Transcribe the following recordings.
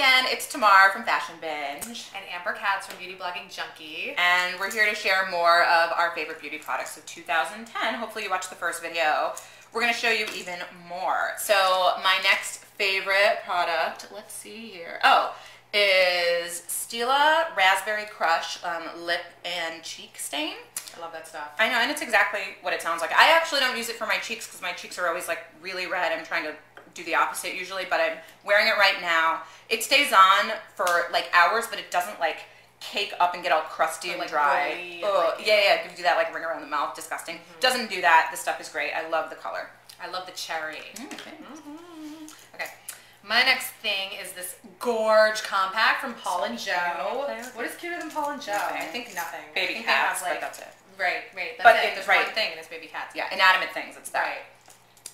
again, it's Tamar from Fashion Binge. And Amber Katz from Beauty Blogging Junkie. And we're here to share more of our favorite beauty products of 2010. Hopefully you watched the first video. We're going to show you even more. So my next favorite product, let's see here. Is Stila Raspberry Crush Lip and Cheek Stain. I love that stuff. I know, and it's exactly what it sounds like. I actually don't use it for my cheeks because my cheeks are always like really red. I'm trying to do the opposite usually, but I'm wearing it right now. It stays on for like hours, but it doesn't like cake up and get all crusty and like dry. Oh, yeah, it gives you that like ring around the mouth, disgusting. Doesn't do that. This stuff is great. I love the color. I love the cherry. Okay. Okay. My next thing is this Gorge compact from Paul and Joe. What is cuter than Paul and Joe? Nothing. I think nothing. Baby I think cats, they have, like, but that's it. Right. That's But it. it's There's one thing, and it's baby cats. Yeah, inanimate things. It's that. Right.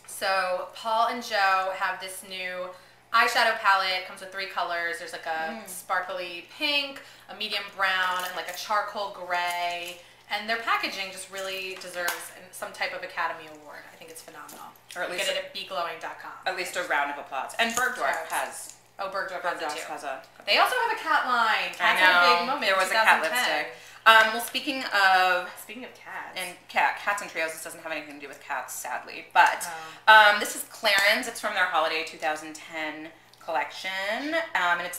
So Paul and Joe have this new eyeshadow palette. It comes with 3 colors. There's like a sparkly pink, a medium brown, and like a charcoal gray. And their packaging just really deserves some type of Academy Award. I think it's phenomenal. Or at least get it at beglowing.com. At least a round of applause. And Bergdorf has. Oh, Bergdorf has it too. Has a. They also have a cat line. Cats I know. had a big moment. There was a cat lipstick. Well, speaking of cats and cats and trios, this doesn't have anything to do with cats, sadly. But this is Clarins. It's from their holiday 2010 collection, and it's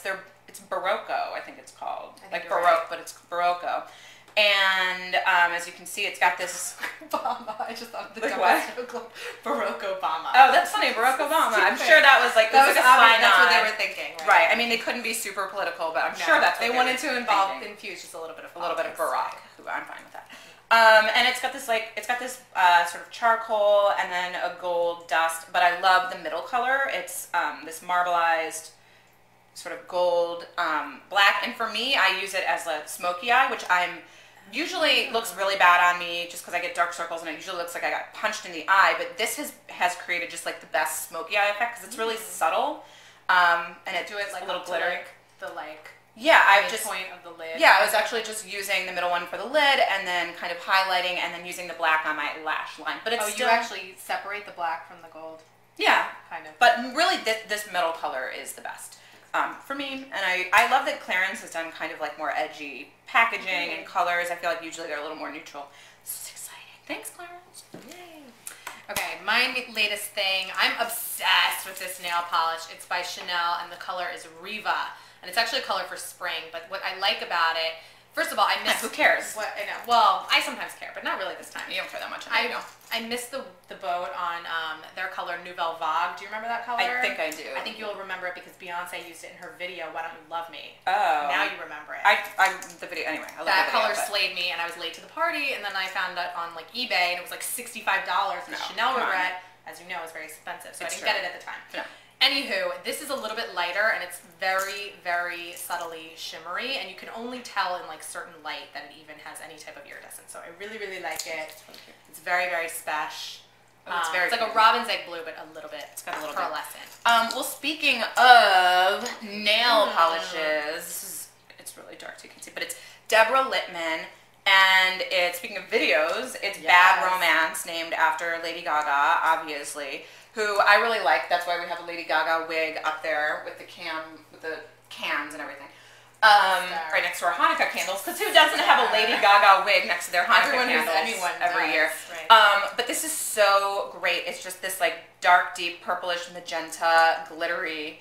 Barocco, I think it's called. Like Baroque, but it's Barocco. And as you can see, it's got this Obama. I just thought of the what? Barack Obama. Oh, that's funny, Barack Obama. I'm sure that was like that was like a slide That's on. what they were thinking, right? I mean, they couldn't be super political, but I'm sure that's what they wanted to infuse just a little bit of Barack. Who I'm fine with that. And it's got this sort of charcoal and then a gold dust. But I love the middle color. It's this marbleized sort of gold black, and for me, I use it as a smoky eye, which usually looks really bad on me just because I get dark circles and it usually looks like I got punched in the eye, but this has created just like the best smoky eye effect because it's really subtle, and it like a little glittery. Point of the lid. Yeah, I was actually just using the middle one for the lid and then kind of highlighting and then using the black on my lash line. But it's you actually separate the black from the gold. Yeah, kind of. But really, this middle color is the best. For me, and I love that Clarins has done kind of like more edgy packaging and colors. I feel like usually they're a little more neutral. This is exciting. Thanks, Clarins. Yay. Okay, my latest thing. I'm obsessed with this nail polish. It's by Chanel, and the color is Riva. And it's actually a color for spring, but what I like about it, first of all, I miss... Who cares? What, I know. Well, I sometimes care, but not really this time. You don't care that much. I missed the boat on their color Nouvelle Vague. Do you remember that color? I think I do. I think you'll remember it because Beyonce used it in her video, Why Don't You Love Me? Oh. Now you remember it. The video, anyway. I love that the video, color slayed me, and I was late to the party, and then I found it on like eBay, and it was like $65, and Chanel regret, as you know, is very expensive, so I didn't get it at the time. No. Anywho, this is a little bit lighter, and it's very, very subtly shimmery, and you can only tell in like certain light that it even has any type of iridescence. So I really, really like it. It's very, very special. It's like a robin's egg blue, but a little bit. It's got a little pearlescent. Well, speaking of nail polishes, it's really dark so you can see, but it's Deborah Littman, and speaking of videos, it's Bad Romance, named after Lady Gaga, obviously, who I really like. That's why we have a Lady Gaga wig up there with the cans and everything. Right next to our Hanukkah candles, because who doesn't have a Lady Gaga wig next to their Hanukkah candles every year? Right. But this is so great. It's just this like dark, deep, purplish, magenta, glittery,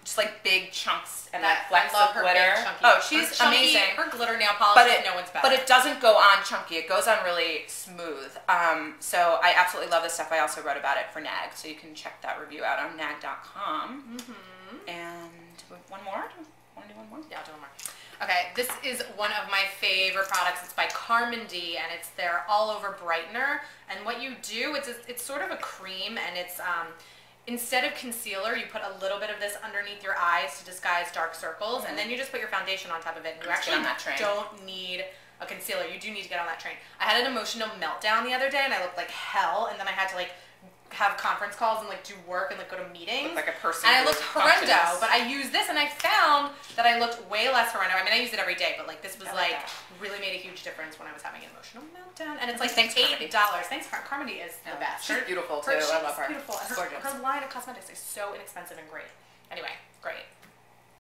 just like big chunks and that flecks of glitter. Oh, she's amazing. Her glitter nail polish, no one's better. But it doesn't go on chunky. It goes on really smooth. So I absolutely love this stuff. I also wrote about it for Nag, so you can check that review out on nag.com. And one more. Want to do one more? Yeah, I'll do one more. Okay, this is one of my favorite products. It's by Carmen D, and it's their All Over Brightener. And what you do, it's sort of a cream, and it's instead of concealer, you put a little bit of this underneath your eyes to disguise dark circles, and then you just put your foundation on top of it. And you actually don't need a concealer. You do need to get on that train. I had an emotional meltdown the other day, and I looked like hell, and then I had to like have conference calls and like do work and like go to meetings. Like a person. And I looked horrendo, but I used this and I found that I looked way less horrendo. I mean, I use it every day, but like this was really made a huge difference when I was having an emotional meltdown. And it's like $8. Thanks, Carmody is the best. She's beautiful too. I love her. Beautiful. Her line of cosmetics is so inexpensive and great. Anyway,